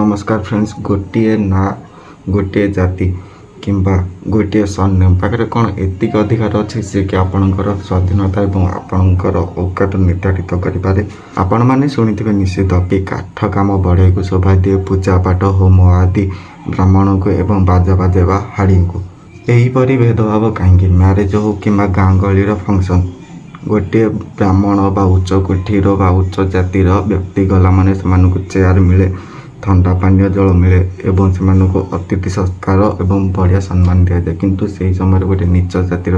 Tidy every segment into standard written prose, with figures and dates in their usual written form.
नमस्कार फ्रेंड्स, गोटे ना गोटे जाति किंबा गोटे सरनेम पाखे कौन एतिक अधिकार अच्छे से कि आपणकर स्वाधीनता और आपणकर औकात निर्धारित करें। आपण मैंने शुणी निश्चित कि काठ काम बढ़े को शोभा दिए पूजा पाठ होम आदि ब्राह्मण को एवं बाजा बाजेबा हाड़ी को। यहीपरि भेदभाव कहीं म्यारेज हो कि गाँ गहलीर फंक्शन गोटे ब्राह्मण बा उच्च कोठीर बा उच्च जातिर व्यक्ति गला माने से चेयर मिले, ठंडा पानीय जल मिले एवं से अतिथि सत्कार एवं बढ़िया सम्मान दि जाए। किंतु से समय गोटे नीच जातिर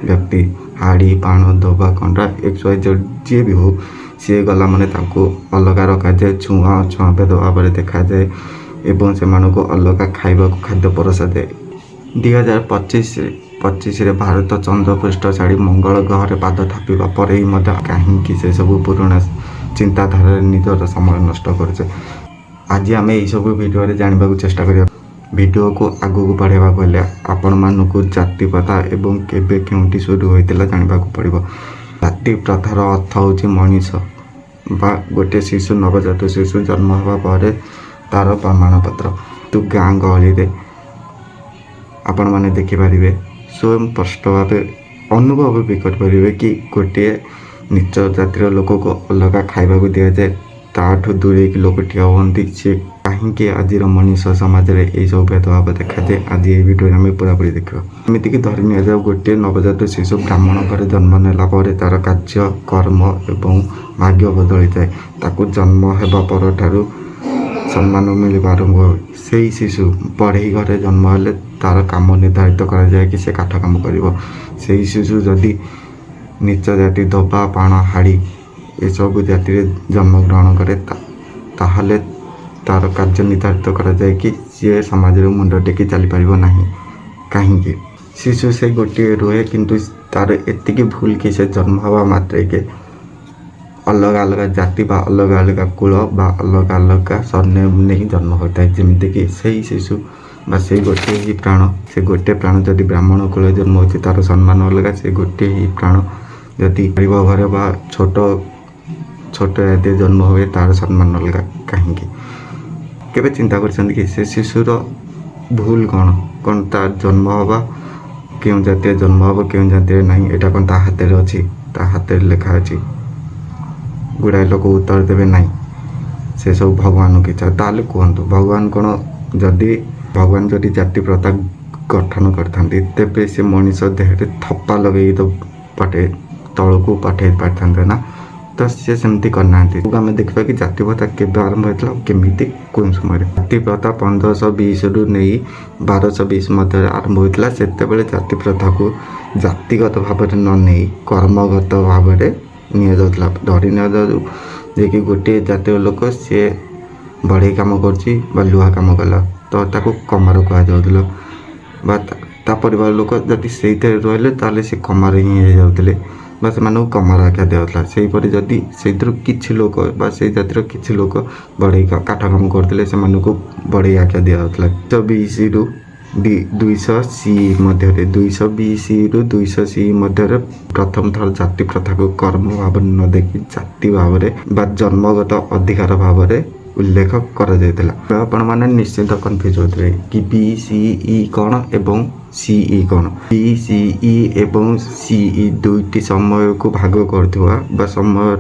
व्यक्ति हाड़ी पाण दबा कंडा XYZ जी भी हो सी गला माने अलग रखा जाए, छुआ छुआ भेदभाव देखा जाए एवं से अलग खाइबा खाद्य परसा जाए। 2025 भारत चंद्रपृष्ठ छाड़ी मंगल ग्रह पाद थापिबा पर ही कहीं से सब पुराणा चिंताधारा निजर समय नष्ट करे। आज आम यही सब भिडियो जानवा चेष्टा करिया। भिडियो को आगू बढ़ेबा गले आपण मानक जाति प्रथा एवं केबे केउंटी शुरू होइतिला जानवा पड़िबो। जाति प्रथार अर्थ होची मनीष बा गोटे शिशु नवजात शिशु जन्म होगा पर तार प्रमाणपत्र। तो गाँ गहली आपण मैंने देखिपारे स्वयं स्पष्ट भाव अनुभव भी करें कि गोटे नीच जातिर लोक को अलग खाइबा दि जाए, ताठू दूरे लोक ठिया हमें सी कहीं आज मनीष समाज में यही सब भेदभाव देखा जाए। आज ये वीडियो आम पूरापूरी देखा। एमतीक धरी नि जाए गोटे नवजात शिशु ब्राह्मण घर जन्म नेला तार कार्य कर्म एवं भाग्य बदली जाए। ताकू जन्म होगा पर ठारू सम्मान मिलवा आरंभ हो। से शिशु बढ़ई घरे जन्म हेले तार काम निर्धारित करा जाए कि से काठ काम कर। से शिशु जदि नीच जाति दबा पाण हाड़ी ये सब जाति जन्म ग्रहण करे ताहले तार कार्य निर्धारित करा जाए कि सी समाज में मुंड टेकी चली पार ना। कहीं शिशु से गोटे रुहे किंतु तार एतिक भूल कि से जन्म हवा मात्रे के अलग अलग जाति बा अलग अलग कुल बा अलग अलग सरनेम नहीं जन्म होता है। जमीक से शिशु बा से गोटे ही प्राण से गोटे प्राण जदि ब्राह्मण कुल जन्म होती तार सम्मान अलग, से गोटे ही प्राण जदि गरीब घरे बा छोट छोट जाति जन्म हुए तार सम्मान अलग। कहीं केबे चिंता कर कि से शिशुर भूल कौन कौन तार जन्म हवा क्यों जाति जन्म हम क्यों जाति नहीं एटा कौन ता हाथ अच्छी ता हाथ लेखा अच्छी। गुड़ाए लोक उत्तर देवे नहीं से सब भगवान की इच्छा। ताले कहतु भगवान कौन जदि भगवान जदि जाति प्रथा गठन करते तेबे से मनीष देह थप्पा लगे तो पटे तल को पठे पारते ना। तो सी सेमती करना आम देखा कि जाति प्रथा केबे आरंभ होता केमी कौन समय जाति प्रथा 1520 रु नहीं 1220 मध्य आरंभ होता। से जाति प्रथा को जातिगत भाव न नहीं कर्मगत भाव नि जाऊला। धरी नि कि गोटे जातीय लोक सी बढ़ई कम कर लुहा कम कला तो ताको कमार कहुला बा ता परिवार लोक जदि से रही ताले से कमार ही जाते बा से कमार आख्या दिखाला। सेहीपरि जदि से किसी लोक बा से जातिर किसी लोक बढ़ई काठ कम करते से बढ़ई आख्या दिखाला। 120 रु 200 सी मध्य 220 रु 200 सी मध्य प्रथम थर जाति प्रथा को कर्म भाव न देखि जाति भाव बा जन्मगत अधिकार भाव उल्लेख करा। आपण मैंने निश्चित कन्फ्यूज होते कि BCE कौन एवं CE कौन। BCE एवं CE दुईटी समय को भाग कर समय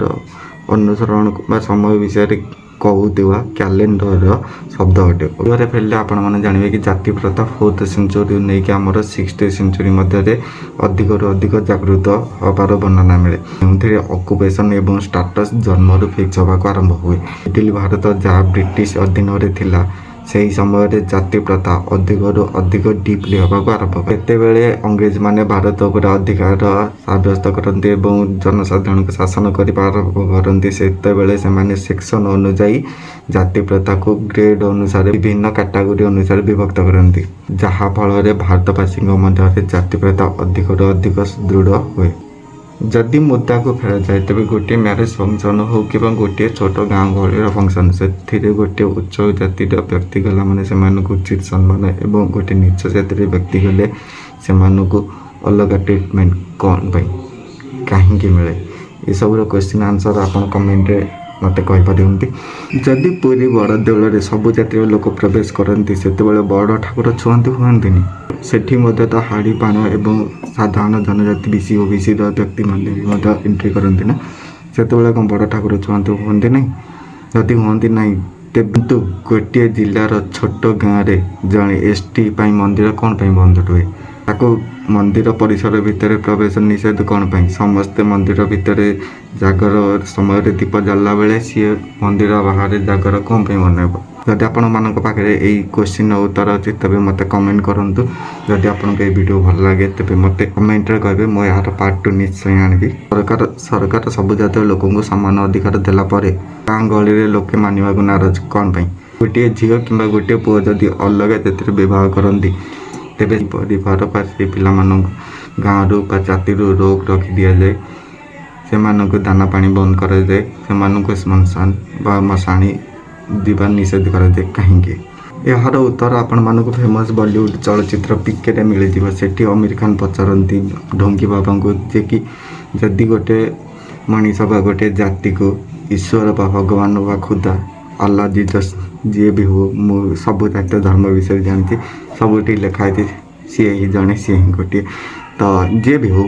अनुसरण बा समय विषय कहूवा कैलेंडर शब्द अटे। फेरले आपण मैंने जानवे कि जाति प्रथा 4th सेंचुरी नहीं कि आमर 6th सेंचुरी मध्य अधिक रु अधिक जागृत हबार वर्णना मिले। ऑक्युपेशन एवं स्टाटस जन्म रु फिक्स होगा आरंभ हुए। इटली भारत जहाँ ब्रिटिश अधीन में थिला से समय जाति प्रथा अधिक रु अधिक डीपली होगा आरंभ हुए। तेबेले अंग्रेज माने भारत पर अधिकार सब्यस्त करते जनसाधारण को शासन करते से सेक्शन अनुजाई जाति प्रथा को ग्रेड अनुसार विभिन्न कैटेगोरी अनुसार विभक्त करती, जहाँ फल भारतवासी मध्य जाति प्रथा अधिक रु अधिक सुदृढ़ हुए। जदि मुद्दा को फेरा जाए तेज गोटे मैरेज फंक्शन हो कि गोटे छोट गाँ गहली फंक्शन से गोटे उच्च जातिर व्यक्ति गला माने से उचित सम्मान एवं गोटे नीच जातिर व्यक्ति गले से अलग ट्रिटमेंट कौन कहीं मिले। ये सब क्वेश्चन आंसर आप कमेंट ମୋତେ କହିପାରନ୍ତି। ଯଦି ପୁରୀ ବଡ଼ ଦେଉଳରେ ସବୁ ଜାତିର ଲୋକ ପ୍ରବେଶ କରନ୍ତି ସେତେବେଳେ ବଡ଼ ଠାକୁର ଛୁଆନ୍ତି ହୁଅନ୍ତିନି? ସେଠି ମଧ୍ୟ ତ ହାଡ଼ି ପାଣ ଏବଂ ସାଧାରଣ ଜନଜାତି ବିସି ଓ ବିସିଦ ବ୍ୟକ୍ତିମାନେ ବି ମଧ୍ୟ ଏଣ୍ଟ୍ରି କରନ୍ତି ନା, ସେତେବେଳେ କ'ଣ ବଡ଼ ଠାକୁର ଛୁଆନ୍ତି ହୁଅନ୍ତି ନାହିଁ? ଯଦି ହୁଅନ୍ତି ନାହିଁ କିନ୍ତୁ ଗୋଟିଏ ଜିଲ୍ଲାର ଛୋଟ ଗାଁରେ ଜଣେ ST ପାଇଁ ମନ୍ଦିର କ'ଣ ପାଇଁ ବନ୍ଦ ରୁହେ? ତାକୁ ମନ୍ଦିର ପରିସର ଭିତରେ ପ୍ରବେଶ ନିଷେଧ କ'ଣ ପାଇଁ? ସମସ୍ତେ ମନ୍ଦିର ଭିତରେ ଜାଗର ସମୟରେ ଦୀପ ଜାଳିଲା ବେଳେ ସିଏ ମନ୍ଦିର ବାହାରେ ଜାଗର କ'ଣ ପାଇଁ ବନେଇବ? ଯଦି ଆପଣମାନଙ୍କ ପାଖରେ ଏଇ କୋଶ୍ଚିନ୍ର ଉତ୍ତର ଅଛି ତେବେ ମୋତେ କମେଣ୍ଟ କରନ୍ତୁ। ଯଦି ଆପଣଙ୍କୁ ଏଇ ଭିଡ଼ିଓ ଭଲ ଲାଗେ ତେବେ ମୋତେ କମେଣ୍ଟରେ କହିବେ, ମୁଁ ଏହାର ପାର୍ଟ 2 ନିଶ୍ଚୟ ଆଣିବି। ସରକାର ସବୁ ଜାତୀୟ ଲୋକଙ୍କୁ ସମାନ ଅଧିକାର ଦେଲା ପରେ ଗାଁ ଗହଳିରେ ଲୋକେ ମାନିବାକୁ ନାରାଜ କ'ଣ ପାଇଁ? ଗୋଟିଏ ଝିଅ କିମ୍ବା ଗୋଟିଏ ପୁଅ ଯଦି ଅଲଗା ଜାତିରେ ବିବାହ କରନ୍ତି ତେବେ ପରିବାର ବା ସେ ପିଲାମାନଙ୍କୁ ଗାଁରୁ ବା ଜାତିରୁ ରୋକ ରଖି ଦିଆଯାଏ, ସେମାନଙ୍କୁ ଦାନା ପାଣି ବନ୍ଦ କରାଯାଏ, ସେମାନଙ୍କୁ ଶ୍ମଶାନ ବା ମଶାଣି ଯିବା ନିଷେଧ କରାଯାଏ କାହିଁକି? ଏହାର ଉତ୍ତର ଆପଣମାନଙ୍କୁ ଫେମସ୍ ବଲିଉଡ଼ ଚଳଚ୍ଚିତ୍ର ପିକେରେ ମିଳିଯିବ। ସେଠି ଅମିର ଖାନ ପଚାରନ୍ତି ଢୋଙ୍ଗୀ ବାବାଙ୍କୁ ଯେ କି ଯଦି ଗୋଟେ ମଣିଷ ବା ଗୋଟେ ଜାତିକୁ ଈଶ୍ୱର ବା ଭଗବାନ ବା ଖୁଦା ଆଲ୍ଲା ଜିଜସ୍ ଯିଏ ବି ହଉ, ମୁଁ ସବୁ ଜାତୀୟ ଧର୍ମ ବିଷୟରେ ଜାଣିଛି, ସବୁଠି ଲେଖା ହେଇଛି ସିଏ ହିଁ ଜଣେ, ସିଏ ହିଁ ଗୋଟିଏ, ତ ଯିଏ ବି ହଉ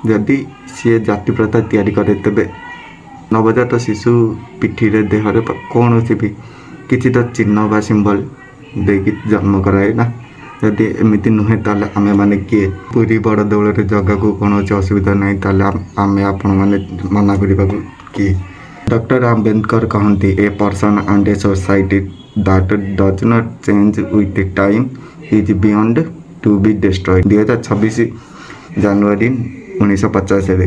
ଯଦି ସିଏ ଜାତି ପ୍ରଥା ତିଆରି କରେ ତେବେ ନବଜାତ ଶିଶୁ ପିଠିରେ ଦେହରେ କୌଣସି ବି କିଛି ତ ଚିହ୍ନ ବା ସିମ୍ବଲ ଦେଇକି ଜନ୍ମ କରାଏ ନା। ଯଦି ଏମିତି ନୁହେଁ ତାହେଲେ ଆମେମାନେ କିଏ? ପୁରୀ ବଡ଼ ଦେଉଳରେ ଜଗାକୁ କୌଣସି ଅସୁବିଧା ନାହିଁ ତାହେଲେ ଆମେ ଆପଣମାନେ ମନା କରିବାକୁ କିଏ? ଡକ୍ଟର ଆମ୍ବେଦକର କହନ୍ତି a person and a society that does not change with time is beyond to be destroyed. 2026 ଜାନୁଆରୀ 1950ରେ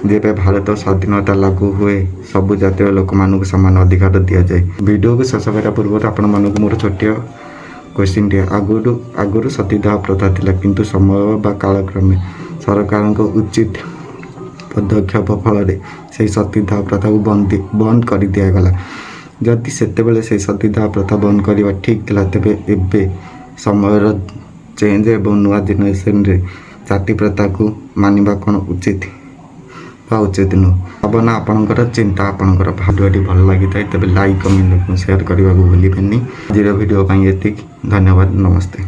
ଯେବେ ଭାରତ ସ୍ୱାଧୀନତା ଲାଗୁ ହୁଏ ସବୁ ଜାତୀୟ ଲୋକମାନଙ୍କୁ ସମାନ ଅଧିକାର ଦିଆଯାଏ। ଭିଡ଼ିଓକୁ ଶେଷ କରିବା ପୂର୍ବରୁ ଆପଣମାନଙ୍କୁ ମୋର ଛୋଟିଆ କ୍ୱେଶ୍ଚିନ୍ଟିଏ, ଆଗରୁ ସତୀଦାହ ପ୍ରଥା ଥିଲା କିନ୍ତୁ ସମୟ ବା କାଳକ୍ରମେ ସରକାରଙ୍କ ଉଚିତ ପଦକ୍ଷେପ ଫଳରେ ସେହି ସତୀଦାହ ପ୍ରଥାକୁ ବନ୍ଦ କରି ଦିଆଗଲା। ଯଦି ସେତେବେଳେ ସେହି ସତୀଦାହ ପ୍ରଥା ବନ୍ଦ କରିବା ଠିକ୍ ଥିଲା ତେବେ ଏବେ ସମୟର ଚେଞ୍ଜ ଏବଂ ନୂଆ ଜେନେରେସନରେ ଜାତି ପ୍ରଥାକୁ ମାନିବା କ'ଣ ଉଚିତ ବା ଉଚିତ ନୁହେଁ? ଭାବନା ଆପଣଙ୍କର, ଚିନ୍ତା ଆପଣଙ୍କର। ଭିଡ଼ିଓଟି ଭଲ ଲାଗିଥାଏ ତେବେ ଲାଇକ୍, କମେଣ୍ଟ ଏବଂ ସେୟାର କରିବାକୁ ଭୁଲିବେନି। ଆଜିର ଭିଡ଼ିଓ ପାଇଁ ଏତିକି, ଧନ୍ୟବାଦ, ନମସ୍ତେ।